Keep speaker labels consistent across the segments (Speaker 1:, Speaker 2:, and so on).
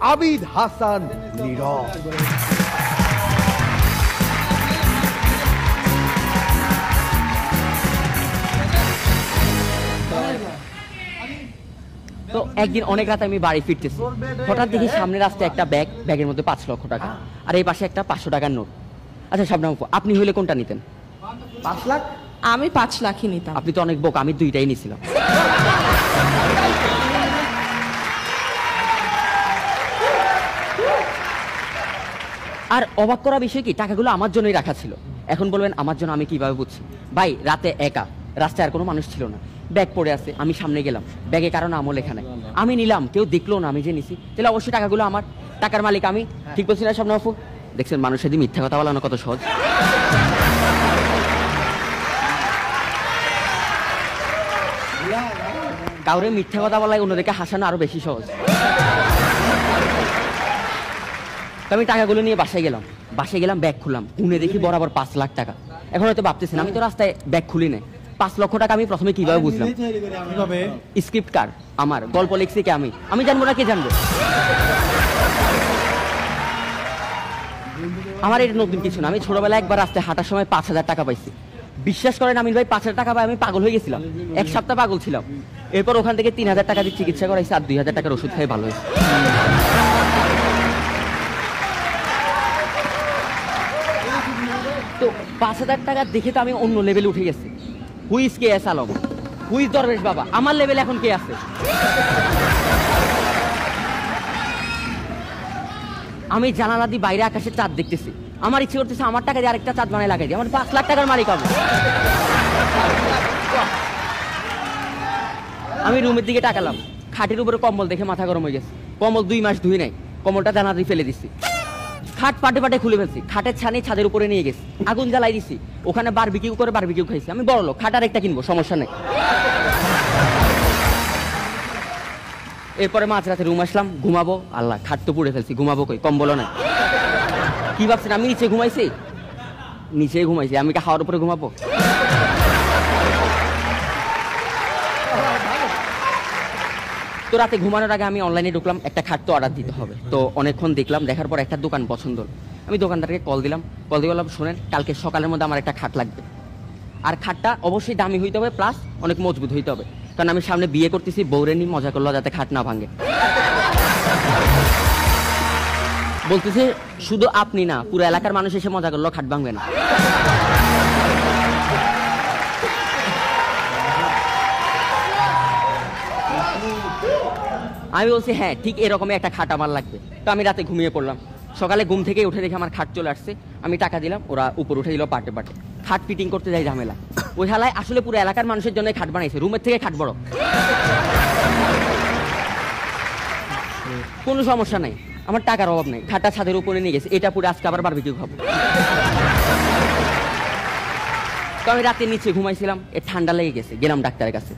Speaker 1: আবিদ হাসান নীরব।
Speaker 2: তো একদিন অনেক রাতে আমি বাড়ি ফিরতেছি, হঠাৎ দেখি সামনে রাস্তায় একটা ব্যাগের মধ্যে 5 লক্ষ টাকা, আর এই পাশে একটা 500 টাকার নোট। আচ্ছা শবনম আপু, আপনি হইলে কোনটা নিতেন?
Speaker 1: 5 লাখ?
Speaker 3: আমি 5 লাখই নিতাম।
Speaker 2: আপনি তো অনেক বোকা, আমি 2টাই নিছিলাম। আর অবাক করা বিষয় কি, টাকাগুলো আমার জন্যই রাখা ছিল। এখন বলবেন আমার জন্য আমি কিভাবে বুঝছি? ভাই রাতে একা, রাস্তায় আর কোনো মানুষ ছিল না, ব্যাগ পড়ে আছে, আমি সামনে গেলাম, ব্যাগে কারো নামও লেখা নাই, আমি নিলাম, কেউ দেখলো না আমি যে নিছি, তাহলে অবশ্যই টাকাগুলো আমার, টাকার মালিক আমি। ঠিক বলছি না শবনম আপু? দেখছেন মানুষের দিয়ে মিথ্যা কথা বলানো কত সহজ। কাউরে মিথ্যা কথা বলায় অন্যদেরকে হাসানো আরো বেশি সহজ। তো আমি টাকাগুলো নিয়ে বাসায় গেলাম, ব্যাগ খুললাম, গুনে দেখি বরাবর 5 লাখ টাকা। এখন হয়তো ভাবতেছেন আমি তো রাস্তায় ব্যাগ খুলি নাই, 5 লক্ষ টাকা আমি প্রথমে কিভাবে বুঝলাম? স্ক্রিপ্ট কার আমার, গল্প লিখছি কে আমি জানবো না, কে জানবো? আমার এটা নতুন কিছু না, আমি ছোটবেলায় একবার রাস্তায় হাঁটার সময় 5000 টাকা পাইছি। বিশ্বাস করেন আমিন ভাই, 5000 টাকা পাই আমি পাগল হয়ে গেছিলাম, 1 সপ্তাহ পাগল ছিলাম। এরপর ওখান থেকে 3000 টাকা দিয়ে চিকিৎসা করাইছি, আর 2000 টাকার ওষুধ খাই ভালো হয়েছে। তো 5000 টাকা দেখে তো আমি অন্য লেভেলে উঠে গেছি। Who's K S Alam, who's Darbesh Baba, আমার লেভেলে এখন কে আছে? আমি জানালা দিয়ে বাইরে আকাশে চাঁদ দেখতেছি, আমার ইচ্ছে করতেছে আমার টাকা দিয়ে আরেকটা চাঁদ বানায় লাগাই দিই, আমার 5 লাখ টাকার মালিক হবে। আমি রুমের দিকে তাকালাম, খাটের উপরে কম্বল দেখে মাথা গরম হয়ে গেছে। কম্বল 2 মাস ধুই নাই, কম্বলটা জানালা দিয়ে ফেলে দিচ্ছি, খাট পাটে পাটে খুলে ফেলছি, খাটের ছানি ছাদের উপরে নিয়ে গেছি, আগুন জ্বালাই দিছি, ওখানে বারবিকিউ খাইছি। আমি বড় লোক, খাট আরেকটা কিনবো, সমস্যা নেই। এরপরে মাঝরাতে রুম আসলাম, ঘুমাবো, আল্লাহ খাট তো পুড়ে ফেলছি, ঘুমাবো কই, কম্বলও নাই। কি ভাবছেন আমি নিচে ঘুমাইছি? আমি কি হাওয়ার উপরে ঘুমাবো? তো রাতে ঘুমানোর আগে আমি অনলাইনে ঢুকলাম, একটা খাট তো অর্ডার দিতে হবে। তো অনেকক্ষণ দেখলাম, দেখার পর একটা দোকান পছন্দ হলো। আমি দোকানদারকে কল দিলাম, বললাম শোনেন কালকে সকালের মধ্যে আমার একটা খাট লাগবে, আর খাটটা অবশ্যই দামি হইতে হবে, প্লাস অনেক মজবুত হইতে হবে, কারণ আমি সামনে বিয়ে করতেছি, বউরে নিয়ে মজা করলো যাতে খাট না ভাঙে। বলতেছে শুধু আপনি না, পুরো এলাকার মানুষ এসে মজা করলো, খাট ভাঙবে না। আমি বলছি হ্যাঁ ঠিক এরকমই একটা খাট আমার লাগবে। তো আমি রাতে ঘুমিয়ে পড়লাম, সকালে ঘুম থেকে উঠে দেখে আমার খাট চলে আসছে। আমি টাকা দিলাম, ওরা উপর উঠে দিল পাটে পাটে। খাট ফিটিং করতে যাই ঝামেলা, ওই হালায় আসলে পুরো এলাকার মানুষের জন্য খাট বানাইছে, রুমের থেকে খাট বড়। কোনো সমস্যা নাই, আমার টাকার অভাব নেই, খাটটা ছাদের উপরে নিয়ে গেছে, এটা পুরো আজকে আবার বারবিকিউ খাবো। তো আমি রাতে নিচে ঘুমাইছিলাম, ঠান্ডা লেগে গেছে, গেলাম ডাক্তারের কাছে।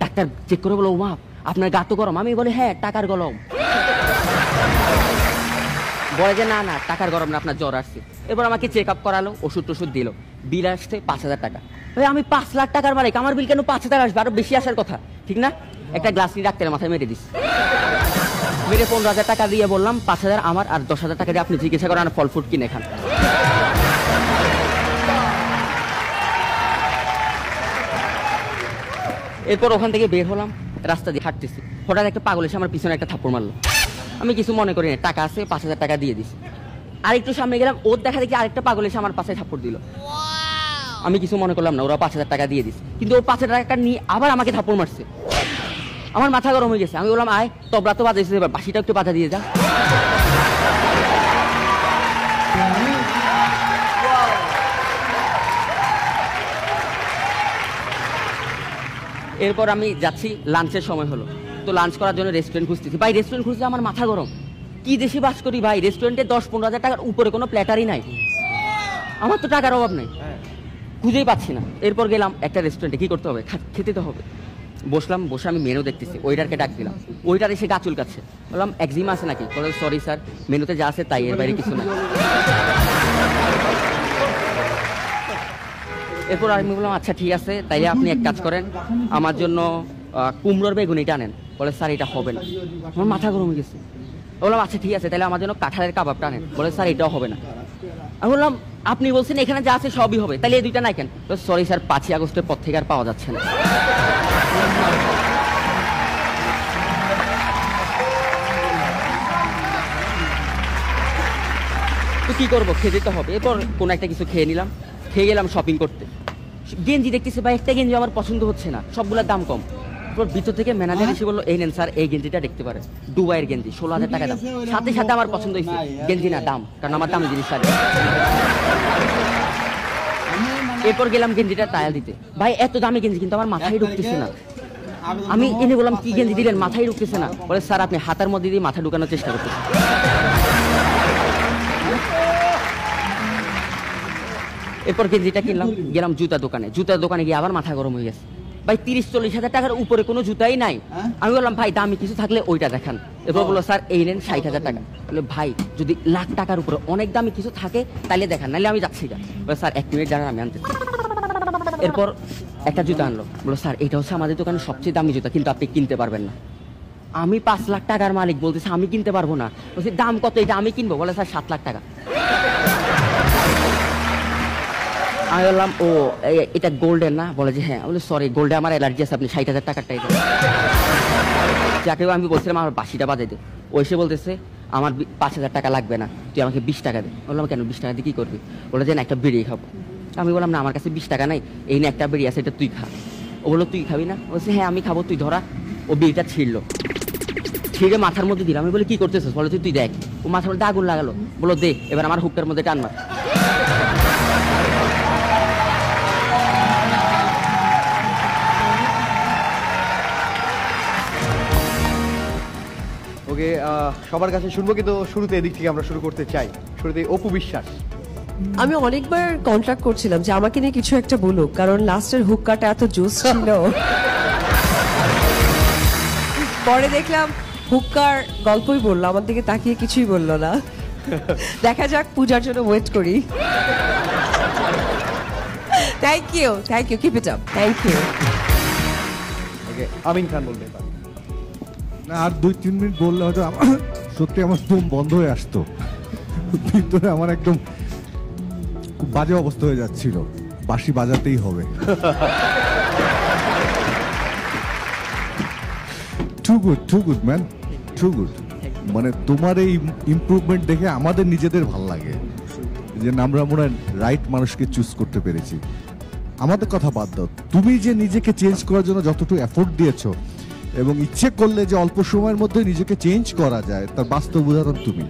Speaker 2: ডাক্তার চেক করে বলো মা আপনার গা তো গরম। আমি বলি হ্যাঁ টাকার গরম। বলে যে না না টাকার গরম না, আপনার জ্বর আসছে। এবার আমাকে চেক আপ করালো, ওষুধ টষুধ দিল, বিল আসছে 5000 টাকা। ভাই আমি 5 লাখ টাকার মালিক, আমার বিল কেন 5000 আসবে? আরো বেশি আসার কথা, ঠিক না? একটা গ্লাস নিয়ে ডাক্তারের মাথায় মেরে দিস, মেরে 15000 টাকা দিয়ে বললাম 5000 আমার, আর 10000 টাকা দিয়ে আপনি চিকিৎসা করেন, ফল ফ্রুট কিনে খান। এরপর ওখান থেকে বের হলাম, রাস্তা দিয়ে হাঁটতেছি, হঠাৎ একটা পাগল এসে আমার পিছনে একটা থাপ্পড় মারলো। আমি কিছু মনে করি না, টাকা আছে, 5000 টাকা দিয়ে দিছি। আর একটু সামনে গেলাম, ওর দেখা দেখি আরেকটা পাগল এসে আমার পাশে থাপ্পড় দিল। আমি কিছু মনে করলাম না, ওরা 5000 টাকা দিয়ে দিছে, কিন্তু ওর 5000 টাকা নিয়ে আবার আমাকে থাপ্পড় মারছে। আমার মাথা গরম হয়ে গেছে। আমি বললাম আয় তবলা তো বাজাইছে, এবার বাঁশিটা একটু বাজা দিয়ে যা। এরপর আমি যাচ্ছি, লাঞ্চের সময় হলো, তো লাঞ্চ করার জন্য রেস্টুরেন্ট খুঁজতেছি। ভাই রেস্টুরেন্ট খুঁজতে আমার মাথা গরম, কি দেশে বাস করি ভাই, রেস্টুরেন্টে 10-15 হাজার টাকার উপরে কোনো প্ল্যাটারই নাই। আমার তো টাকার অভাব নাই, খুঁজেই পাচ্ছি না। এরপর গেলাম একটা রেস্টুরেন্টে, কি করতে হবে, খেতে তো হবে। বসলাম, বসে আমি মেনু দেখতেছি, ওইটারকে ডাক দিলাম, ওইটার এসে গা চুলকাচ্ছে। বললাম একজিমা আছে নাকি? বলে সরি স্যার, মেনুতে যা আছে তাই, এর বাইরে কিছু না। এরপর আমি বললাম আচ্ছা ঠিক আছে, তাইলে আপনি এক কাজ করেন, আমার জন্য কুমড়োর বেগুনিটা আনেন। বলে স্যার এটা হবে না। আমার মাথা গরম হয়ে গেছে। বললাম আচ্ছা ঠিক আছে, তাহলে আমার জন্য কাঁঠালের কাবাবটা আনেন। বলে স্যার এটাও হবে না। আমি বললাম আপনি বলছেন এখানে যা আছে সবই হবে, তাহলে এই দুইটা নাই কেন? সরি স্যার, 5ই আগস্টের পর থেকে আর পাওয়া যাচ্ছে না। তো কি করবো, খেতে তো হবে। এরপর কোনো একটা কিছু খেয়ে নিলাম, খেয়ে গেলাম শপিং করতে। গেঞ্জি দেখতেছে ভাই, একটা গেঞ্জি আমার পছন্দ হচ্ছে না, সবগুলোর দাম কম। এরপর ভিতর থেকে ম্যানেজার এসে বললো এই নেন স্যার, এই গেঞ্জিটা দেখতে পারেন, দুবাইয়ের গেঞ্জি, 16,000 টাকা দাম। সাথে সাথে আমার পছন্দ হয়েছে, গেঞ্জি না দাম, কারণ আমার দামি জিনিস লাগে। এরপর গেলাম গেঞ্জিটা ট্রায়াল দিতে। ভাই এত দামি গেঞ্জি কিন্তু আমার মাথায় ঢুকতেছে না। আমি এনে বললাম কি গেঞ্জি দিলেন, মাথায় ঢুকতেছে না। বলে স্যার আপনি হাতার মধ্যে দিয়ে মাথা ঢুকানোর চেষ্টা করতেছেন। এরপর গেঞ্জিটা কিনলাম, গেলাম জুতা দোকানে। জুতার দোকানে গিয়ে আবার মাথা গরম হয়ে গেছে। ভাই 30-40 হাজার টাকার উপরে কোনো জুতাই নাই। আমি বললাম ভাই দামি কিছু থাকলে ওইটা দেখান। এরপর বললো স্যার এই নেন 60,000 টাকা। বলে ভাই যদি লাখ টাকার উপরে অনেক দামি কিছু থাকে তাহলে দেখান, নাহলে আমি যাচ্ছি না। বলে স্যার 1 মিনিট জানান, আমি আনতেছি। এরপর একটা জুতা আনলো। বললো স্যার এটা হচ্ছে আমাদের দোকানের সবচেয়ে দামি জুতা, কিন্তু আপনি কিনতে পারবেন না। আমি 5 লাখ টাকার মালিক, বলতেছে আমি কিনতে পারবো না। বলছি দাম কত, এটা আমি কিনবো? বলে স্যার 7 লাখ টাকা। আমি বললাম ও এটা গোল্ডের না? বলে যে হ্যাঁ। বলে সরি, গোল্ডে আমার অ্যালার্জি আছে, আপনি 60,000 টাকারটাই দেন। যাকে আমি বলছিলাম আমার 80টা বাজে দে, ও এসে বলতেছে আমার 5,000 টাকা লাগবে না, তুই আমাকে 20 টাকা দে। বললাম কেন, 20 টাকা দিয়ে কি করবি? বলে যে না একটা বিড়ি খাবো। আমি বললাম না আমার কাছে 20 টাকা নাই, এই না একটা বিড়ি আছে, এটা তুই খা। ও বললো তুই খাবি না? বলছে হ্যাঁ আমি খাবো, তুই ধরা। ও বিড়িটা ছিঁড়লো, ছিঁড়ে মাথার মধ্যে দিলাম। আমি বলে কি করতেছিস? বলে তুই দেখ। ও মাথার মধ্যে আগুন লাগালো। বলো দে, এবার আমার হুকটার মধ্যে টান মার।
Speaker 1: ওকে, সবার কাছে শুনবো, কিন্তু শুরুতে এদিক থেকে আমরা শুরু করতে চাই। শুরুতে অপু বিশ্বাস।
Speaker 4: আমি অনেকবার কন্ট্যাক্ট করছিলাম যে আমাকে নিয়ে কিছু একটা বলুক, কারণ লাস্টের হুক্কাটা এত জোস ছিল। পরে দেখলাম হুক্কার গল্পই বললো, আমার দিকে তাকিয়ে কিছুই বললো না। দেখা যাক, পূজার জন্য ওয়েট করি। Thank you, keep it up, thank you.
Speaker 1: Okay, Amin Khan বলবে এবার।
Speaker 5: না, আর 2-3 মিনিট বললে হয়তো সত্যি আমার দম বন্ধ হয়ে আসতো। ভিতরে আমার একদম খুব বাজে অবস্থা হয়ে যাচ্ছিল, বাঁশি বাজাতেই হবে। Too good man, too good. মানে তোমার এই ইমপ্রুভমেন্ট দেখে আমাদের নিজেদের ভাল লাগে যে আমরা মনে হয় রাইট মানুষকে চুজ করতে পেরেছি। আমাদের কথা বাদ দাও, তুমি যে নিজেকে চেঞ্জ করার জন্য যতটুকু এফোর্ট দিয়েছো এবং ইচ্ছে করলে যে অল্প সময়ের মধ্যে নিজেকে চেঞ্জ করা যায়, তার বাস্তব উদাহরণ তুমি।